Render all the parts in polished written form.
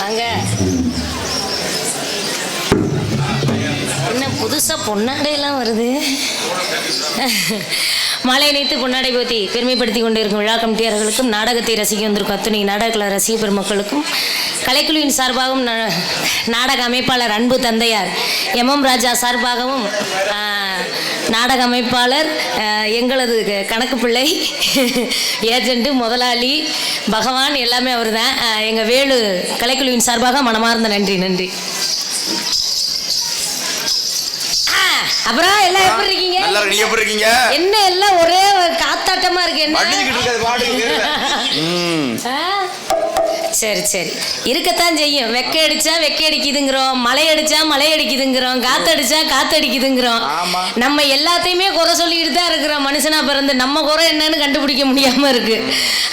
வாங்க. என்ன புதுசா பொன்னாடையெல்லாம் வருது. மாலை நேத்து பொன்னாடை போத்தி பெருமைப்படுத்தி கொண்டிருக்கும் விழா கமிட்டியாளர்களுக்கும், நாடகத்தை ரசிக்க வந்திருக்கும் அத்துணை நாடக ரசிக பெருமக்களுக்கும், கலைக்குழுவின் சார்பாகவும், நாடக அமைப்பாளர் அன்பு தந்தையார் எம் ராஜா சார்பாகவும், நாடக அமைப்பாளர் எங்களது கணக்கு பிள்ளை ஏஜென்ட்டு முதலாளி பகவான் எல்லாமே அவர் தான். எங்கள் வேலு கலைக்குழுவின் சார்பாக மனமார்ந்த நன்றி. நன்றி. அப்புறம் எல்லாம் எப்படி இருக்கீங்க? நல்லா நீங்க எப்படி இருக்கீங்க? என்ன எல்லாம் ஒரே காத்தாட்டமா இருக்கு. என்ன சரி சரி இருக்கத்தான் செய்யும். வெக்க அடிச்சா வெக்க அடிக்குதுங்கிறோம், மழை அடிச்சா மழை அடிக்குதுங்கிறோம், காத்தடிச்சா காத்தடிக்குதுங்கிறோம். நம்ம எல்லாத்தையுமே குறை சொல்லிட்டு தான் இருக்கிறோம். மனுஷனா பிறந்து நம்ம குறை என்னன்னு கண்டுபிடிக்க முடியாம இருக்கு.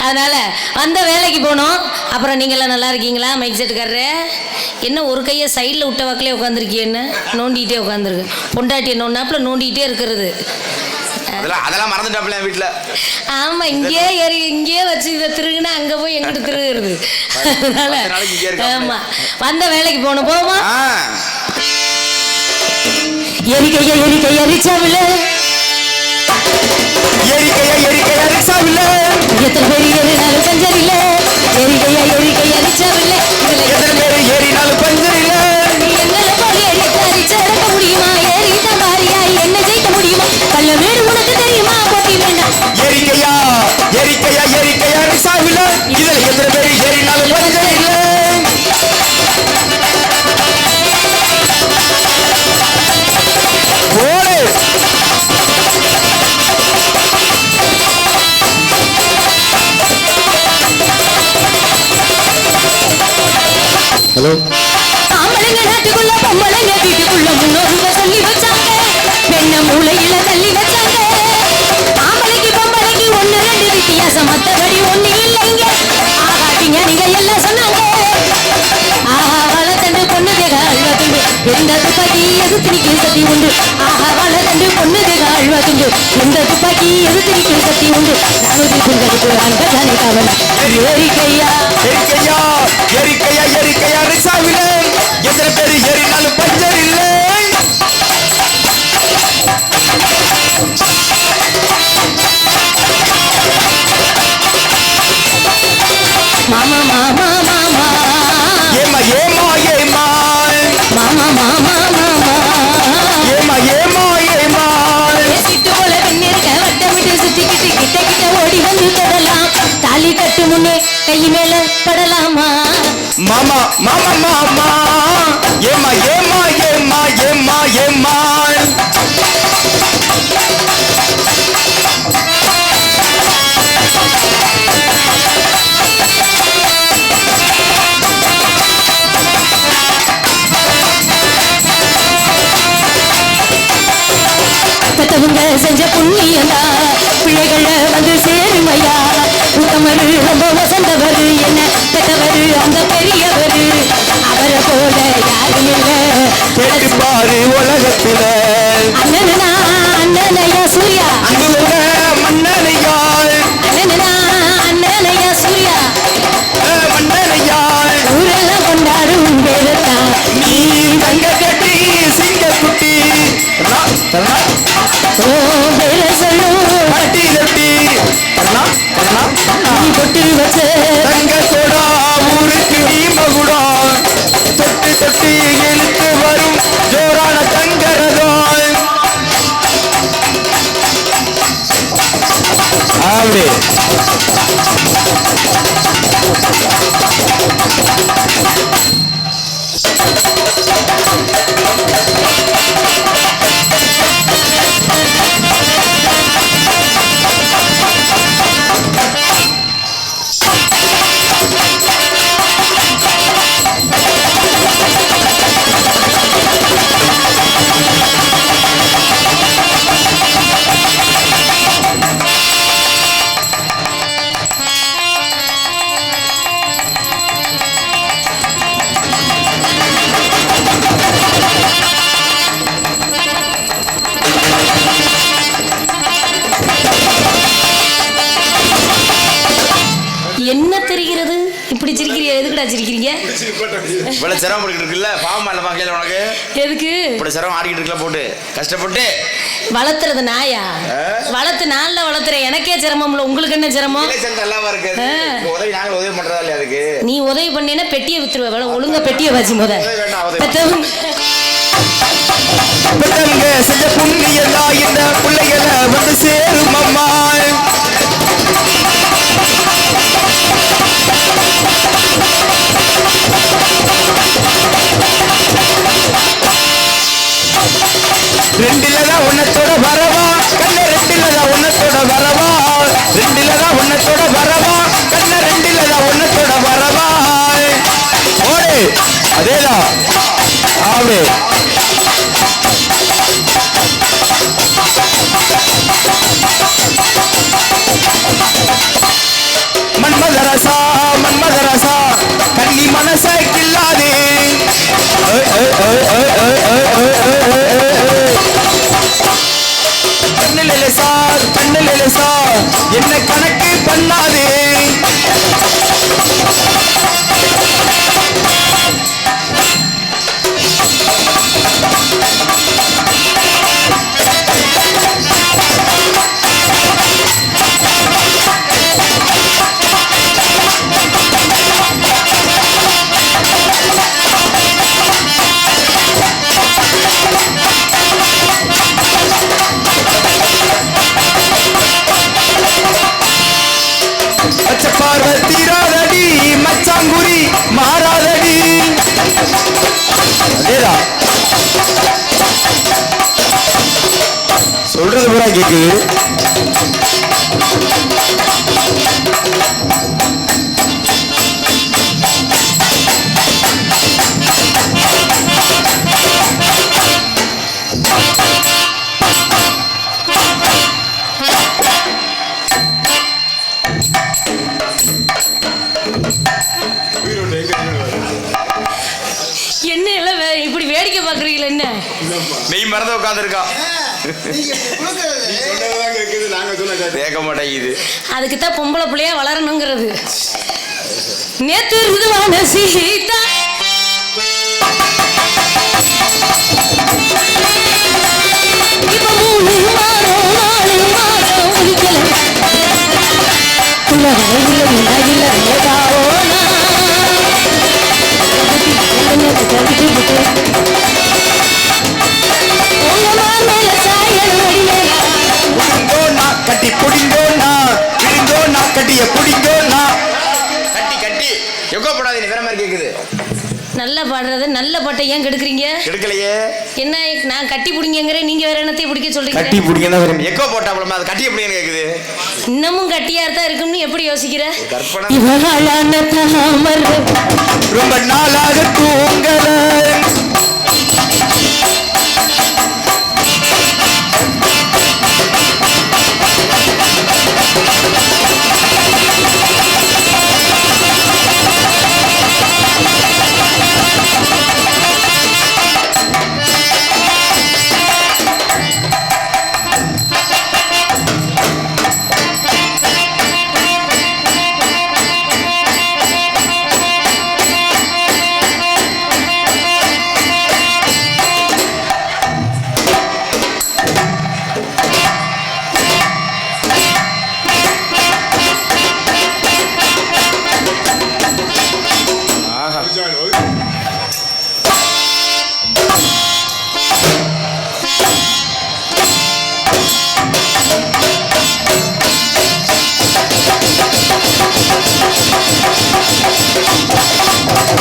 அதனால அந்த வேலைக்கு போனோம். அப்புறம் நீங்களாம் நல்லா இருக்கீங்களா? மைக் செட்டுக்காரரு என்ன ஒரு கையை சைடில் விட்ட வாக்கிலே உட்காந்துருக்கீன்னு நோண்டிகிட்டே உட்காந்துருக்கு. பொண்டாட்டி நோண்டாப்புல நோண்டிகிட்டே இருக்கிறது. அதெல்லாம் மறந்துட்டாப்ல வீட்டுல. ஆமா, இங்கேயே ஏறி இங்கேயே வச்சு இதை திருகுனா அங்க போய் எங்கிட்டு திருகுறது. அதனால ஆமா வந்த வேலைக்கு போகணும். போமா எரிக்கைய எரிக்கைய ரிச்சாவில்ல, எரிக்கைய ரிக்ஷாவில்ல, எத்தனை பேர் ஏறினாலும் பஞ்சர் இல்ல. எரிக்கைய எரிக்கைய ரிச்சாவில்ல, எத்தனை பேர் ஏறினாலும் பஞ்சர் இல்ல. எங்களை போய் எரிக்க ரிச்சா எடுக்க முடியுமா? ஏறிட்ட மாறியா என்ன ஜெயிக்க முடியுமா? கள்ள வீடு உனக்கு தெரியுமா? போட்டி வேண்டாம். எரிக்கையா ரிக்ஷாவில்ல, இதுல எத்தனை பேர் ஏறினாலும் பஞ்சர் இல்ல. ஹலோ. ஆம்பளைங்க நாட்டுக்குள்ள பொம்பளைங்க வீட்டுக்குள்ள முன்னோருங்க சொல்லி வச்சாங்க, பெண்ண மூளையில தள்ளி வச்சாங்க. ஆம்பளைக்கு பொம்பளைக்கு ஒண்ணு ரெண்டு வித்தியாசம், மத்தபடி ஒண்ணு இல்லைங்க. ஆகா விஞ்ஞானிங்க எல்லாம் சொன்னாங்க. ஆஹா வளர்த்தண்டு பொண்ணுதேக அழ்வதுண்டு, எந்த துப்பாக்கி எதிர்த்து நிற்கும் சக்தி உண்டு. ஆஹா வளர்த்தண்டு பொண்ணுதேக அழ்வதுண்டு, எந்த துப்பாக்கி எதிர்த்து நிற்கும் சக்தி உண்டு. நானூறு பெண்களுக்கு அங்க தானே காவல். எரிக்கையா ரிக்ஷாவில்ல, எத்தனை பேர் ஏறினாலும் பஞ்சர் இல்ல. மாமா மாமா மாமா ஏமா ஏமா ஏமா மாமா மாமா மாமா ஏமா ஏமா ஏமா சிட்டு போல பெண்ணிருக்க வட்டமிட்டு சுத்திக்கிட்டு கிட்ட கிட்ட ஓடி வந்து தொடலாம். தாலி கட்டு முன்னே கை மேல படலாமா? மாமா மாமா மாமா ஏமா ஏமா ஏமா ஏமா ஏமா பெத்தவங்க செஞ்ச புண்ணியந்தா பிள்ளைகள வந்து சேருமையா. உத்தமரு ரொம்ப வசந்தவர், என்ன பெற்றவர் அந்த பெரியவர், அவரை போல யாரும் இல்லை. கேட்டு பாரு உலகத்தில அண்ணனா அண்ணனையா சூர்யா, அங்குள்ள மன்னனையா அண்ணனா அண்ணனையா சூர்யா, மன்னனையா ஊரெல்லாம் கொண்டாடும் பேரத்தான். நீ தங்க கட்டி சிங்க குட்டி ஓ பேர சொல்லும் கட்டி கட்டி நீ பொட்டு வச்ச தங்க சோடா ஊருக்கு நீ மகுடா, தொட்டு தொட்டு இழுத்து வரும் ஜோரான தங்கரதான். அப்படி இவ்வளவு சிரமம் பண்ணிட்டு இருக்குல்ல, பாவமா இல்ல பாக்கல உனக்கு? எதுக்கு இப்படி சிரமம் ஆடிக்கிட்டு இருக்கல போட்டு கஷ்டப்பட்டு வளர்த்துறது நாயா? வளர்த்து நாள்ல வளர்த்துற எனக்கே சிரமம்ல, உங்களுக்கு என்ன சிரமம்? நல்லாவா இருக்கு. உதவி நாங்க உதவி பண்றதா இல்லையா? அதுக்கு நீ உதவி பண்ணேன்னா பெட்டியை வித்துருவ. ஒழுங்கா பெட்டியை வச்சு முத பெற்றவங்க செஞ்ச புண்ணியதா இந்த பிள்ளைகளை வந்து சேரும் அம்மா. ரெண்டிலதான் உன்னத்தோட வரவா கண்ண, ரெண்டிலதான் உன்னத்தோட வரவா, ரெண்டிலதான் உன்னத்தோட வரவா கண்ண, ரெண்டிலதான் உன்னத்தோட வரவா. ஓடு அதேதான் ஆடு. மன்மதரசா மன்மதரசா கண்ணி மனச கில்லாதே. கண்ணிலசா கண்ணிலசா என்ன கணக்கு பண்ணாதே. தீராதடி மச்சாங்குரி மாறாதடி. அதேதான் சொல்றது பூரா கேக்குது. என்ன எல்லாம் இப்படி வேடிக்கை பாக்குறீங்களா? என்ன நெய் மறந்து உட்காந்துருக்கா, கேட்க மாட்டேங்குது. அதுக்குத்தான் பொம்பளை பிள்ளையா வளரணுங்கிறது. நேத்து ருதுவான சீதா இப்ப 3 வாரம் 4 மாதம் முடிக்கல. கட்டி புடிங்கோண்ணா பிடிங்கோண்ணா கட்டிய புடிங்கோண்ணா கட்டி கட்டி எவ்வளோ போடாது. நீ வேற மாதிரி கேக்குது. நல்லா பாடுறது, நல்ல பாட்டை ஏன் கெடுக்குறீங்க? கெடுக்கலையே. என்ன நான் கட்டி பிடிங்கிறேன், நீங்க வேற என்னத்தை பிடிக்க சொல்றீங்க? கட்டி பிடிங்க தான் எக்கோ போட்டாப்லமா, அது கட்டி எப்படின்னு கேக்குது. இன்னமும் கட்டியா தான் இருக்கும்னு எப்படி யோசிக்கிற? கற்பனை ரொம்ப நாளாக தூங்கல.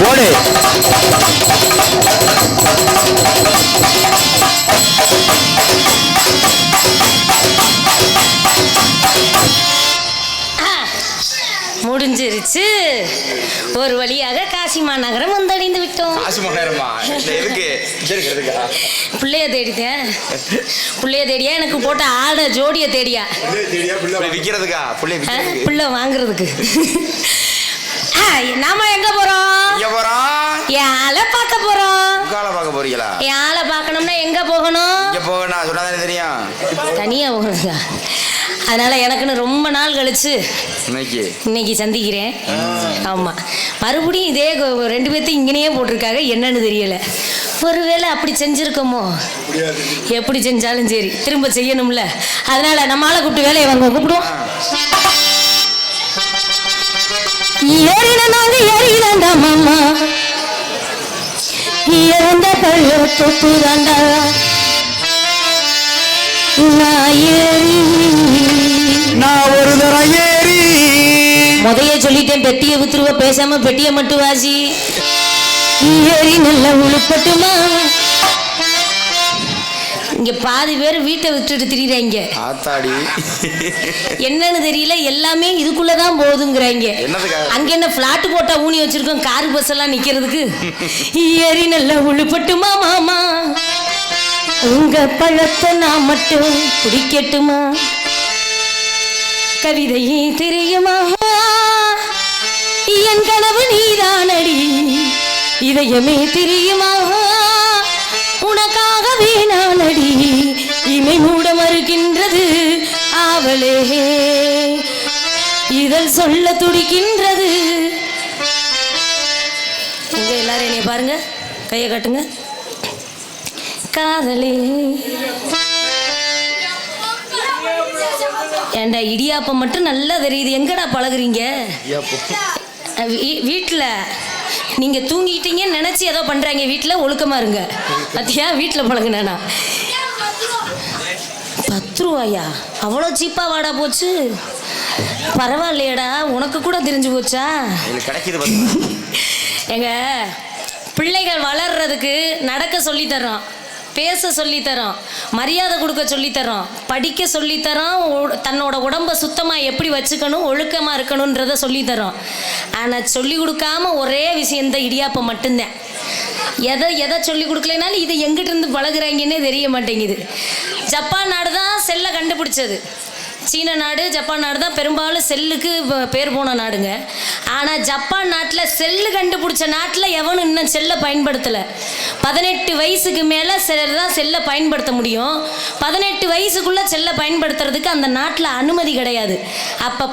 ஓடு முடிஞ்சிருச்சு. ஒரு வழியாக காசி மாநகரம் வந்தடைந்து விட்டோம். காசி மாநகரமா? எதுக்கு? பிள்ளைய தேடித்தேன். பிள்ளைய தேடியா எனக்கு போட்ட ஆட ஜோடிய தேடியா? விக்கிறதுக்கா? பிள்ளை வாங்குறதுக்கு. நாம எங்க போறோம்? இங்க போறோம். என் ஆளை பார்க்க போறோம். உங்கால பார்க்க போறீங்களா? என் ஆளை பார்க்கணும்னா எங்க போகணும்? இங்க போகணும் சொன்னாதானே தெரியும். தனியா போகிறதா? அதனால எனக்குன்னு ரொம்ப நாள் கழிச்சு இன்னைக்கு சந்திக்கிறேன். ஆமா, மறுபடியும் இதே 2 பேர்த்தையும் இங்கனையே போட்டிருக்காங்க. என்னன்னு தெரியல. ஒருவேளை அப்படி செஞ்சிருக்கோமோ? எப்படி செஞ்சாலும் சரி திரும்ப செய்யணும்ல. அதனால நம்ம ஆளை கூப்பிட்டு வேலையை வாங்க கூப்பிடுவோம். ஏறினாங்க ஏறினாண்டா மாமா, இறந்த பள்ள தொப்புதாண்டா நான் ஒரு தரம் ஏறி முதைய சொல்லிட்டேன். பெட்டியை வித்துருவ, பேசாம பெட்டியை மட்டும் வாசி. ஏறி நல்லா உழுப்பட்டுமா? இங்க பாதி பேர் வீட்டை விட்டுட்டு திரியிறாங்க. என்னன்னு தெரியல, எல்லாமே இதுக்குள்ளதான் போகுதுங்கிறாங்க. அங்க என்ன பிளாட் போட்டா ஊனி வச்சிருக்கோம், காரு பஸ் எல்லாம் நிக்கிறதுக்கு. ஏறி நல்லா உழுப்பட்டுமா மாமா, உங்க பழத்தை நான் மட்டும் பிடிக்கட்டுமா? கவிதையே தெரியுமா? என் கனவு நீதானடி, இதயமே தெரியுமா? உனக்காகவே நானடி, இமை மூட மறுக்கின்றது ஆவலே, இதழ் சொல்ல துடிக்கின்றது. இங்க எல்லாரும் என்னைய பாருங்க, கையை காட்டுங்க. காதலே ஏண்டா இடியாப்பம் மட்டும் நல்லா தெரியுது, எங்கடா பழகுறீங்க? வீட்டில் நீங்க தூங்கிட்டீங்கன்னு நினைச்சு ஏதோ பண்றாங்க. வீட்டில் ஒழுக்கமா இருங்க. பத்தியா, வீட்டில் பழகுனா 10 ரூபாயா? அவ்வளோ சீப்பா வாடா போச்சு. பரவாயில்லையடா, உனக்கு கூட தெரிஞ்சு போச்சா? எங்க பிள்ளைகள் வளர்றதுக்கு நடக்க சொல்லித்தரோம், பேச சொல்லித்தரோம், மரியாதை கொடுக்க சொல்லித்தரோம், படிக்க சொல்லித்தரோம், தன்னோட உடம்பை சுத்தமாக எப்படி வச்சுக்கணும், ஒழுக்கமாக இருக்கணுன்றதை சொல்லித்தரோம். ஆனால் சொல்லி கொடுக்காம ஒரே விஷயம் இந்த இடியாப்பம் மட்டும்தான். எதை சொல்லி கொடுக்கலனாலும் இது எங்கிட்ட இருந்து பழகுறாங்கன்னே தெரிய மாட்டேங்குது. ஜப்பான் நாடு தான் செல்லை கண்டுபிடிச்சது. சீன நாடு, ஜப்பான் நாடு தான் பெரும்பாலும் செல்லுக்கு பேர் போன நாடுங்க. ஆனால் ஜப்பான் நாட்டில் செல்லு கண்டுபிடிச்ச நாட்டில் எவனும் இன்னும் செல்லை பயன்படுத்தலை. 18 வயசுக்கு மேலே சிலர் தான் செல்லை பயன்படுத்த முடியும். 18 வயசுக்குள்ளே செல்லை பயன்படுத்துறதுக்கு அந்த நாட்டில் அனுமதி கிடையாது. அப்போ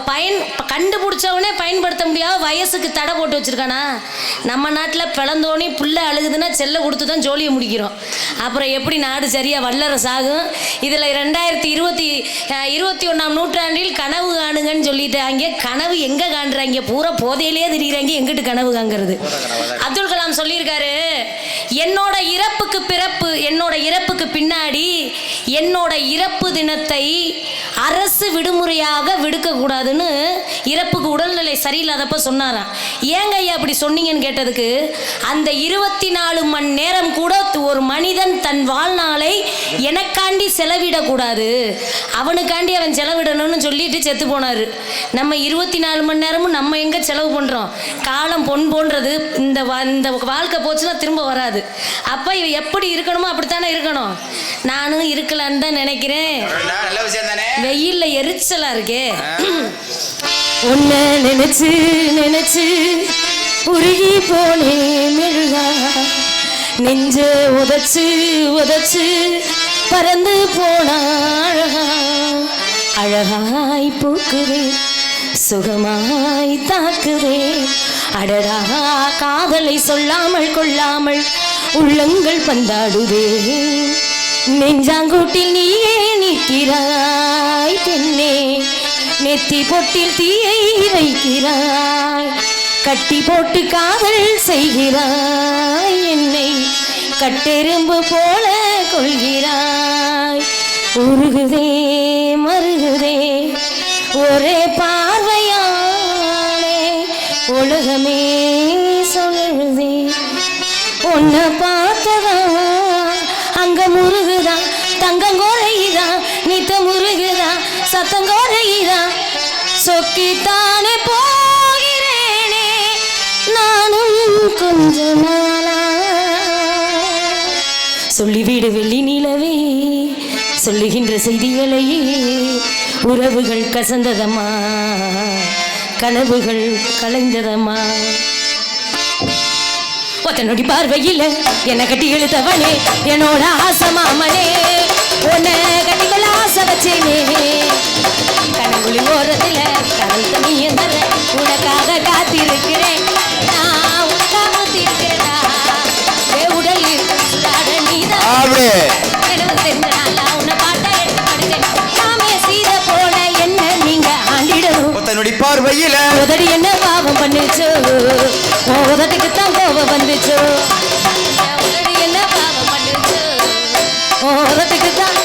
கண்டுபிடிச்சவனே பயன்படுத்த முடியாத வயசுக்கு தடை போட்டு வச்சுருக்கானா? நம்ம நாட்டில் பிளந்தோனே புள்ள அழுகுதுன்னா செல்லை கொடுத்து தான் ஜோலியை முடிக்கிறோம். அப்புறம் எப்படி நாடு சரியாக வல்லரசு ஆகும்? இதில் 2021 நூற்றாண்டில் கனவு காணுங்கன்னு சொல்லிட்டாங்க. கனவு எங்க காண்றாங்க? பூரா போதையிலே திரிகிறாங்க. எங்கிட்டு கனவு காண்கிறது? அப்துல் கலாம் சொல்லியிருக்காரு, என்னோட இறப்புக்கு பின்னாடி என்னோட இறப்பு தினத்தை அரசு விடுமுறையாக விடுக்க கூடாதுன்னு இறப்புக்கு உடல்நிலை சரியில்லாதப்ப சொன்னாராம். ஏங்க ஐயா அப்படி சொன்னீங்கன்னு கேட்டதுக்கு, அந்த 24 மணி நேரம் கூட ஒரு மனிதன் தன் வாழ்நாளை எனக்காண்டி செலவிடக்கூடாது, அவனுக்காண்டி அவன் செலவிடணும்னு சொல்லிட்டு செத்து போனாரு. நம்ம 24 மணி நேரமும் நம்ம எங்க செலவு பண்றோம்? காலம் பொன் போன்றது. இந்த வாழ்க்கை போச்சுன்னா திரும்ப வராது. அப்ப இவ எப்படி இருக்கணுமோ அப்படித்தானே இருக்கணும். நானும் இருக்கலான்னு தான் நினைக்கிறேன். வெயில்ல எரிச்சலா இருக்கே. உன்னை நினைச்சு உருகி போனே மெழுகா, நெஞ்ச உதச்சு பறந்து போனா அழகாய் பூக்குதே, சுகமாய் தாக்குதே. அடடா, காதலை சொல்லாமல் கொள்ளாமல் உள்ளங்கள் பந்தாடுதே. நெஞ்சாங்கூட்டில் நீயே நிற்கிறாய் பெண்ணே, நெத்தி பொட்டில் தீயை வைக்கிறாய், கட்டி போட்டு காதல் செய்கிறாய், என்னை கட்டெரும்பு போல கொள்கிறாய். உருகுதே மருகுதே ஒரே பார்வையானே, உலகமே சொல்லுதே. உன்னை பார்த்ததா அங்க முருகுதா, தங்கம் குறையுதா, நித்த முருகுதா, சத்தம் குறையுதா. சொக்கித்தானே போகிறேனே நானும் கொஞ்ச நாளா. சொல்லிவிடு வெள்ளி நிலவே, சொல்லுகின்ற செய்திகளையே உறவுகள் கசந்ததம்மா, கனவுகள் கலைந்ததம்மா ஒத்த நொடி பார்வையில் என்ன கட்டி இழுத்தவனே என்னோட ஆசை மாமனே உன்னை கட்டிக்கொள்ள ஆசை வச்சேனே கனங்குழி ஓரத்தில் கடல் தண்ணியும் தர உனக்காக காத்திருக்கிறேன் நான் உனக்காக காத்திருக்கிறேனா உடல் நீதான் எனக்கு தெரிஞ்சனால உன்னை பாட்டை எடுத்து படிச்சேன் நாமே சீத போல என்ன நீங்க ஆண்டிடணும் தன்னுடைய பார்வையில உதடி என்ன பாவம் பண்ணுச்சு உதட்டுக்கு தான் கோபம் வந்துச்சு உதடி என்ன பாவம் பண்ணுச்சு உதட்டுக்கு தான்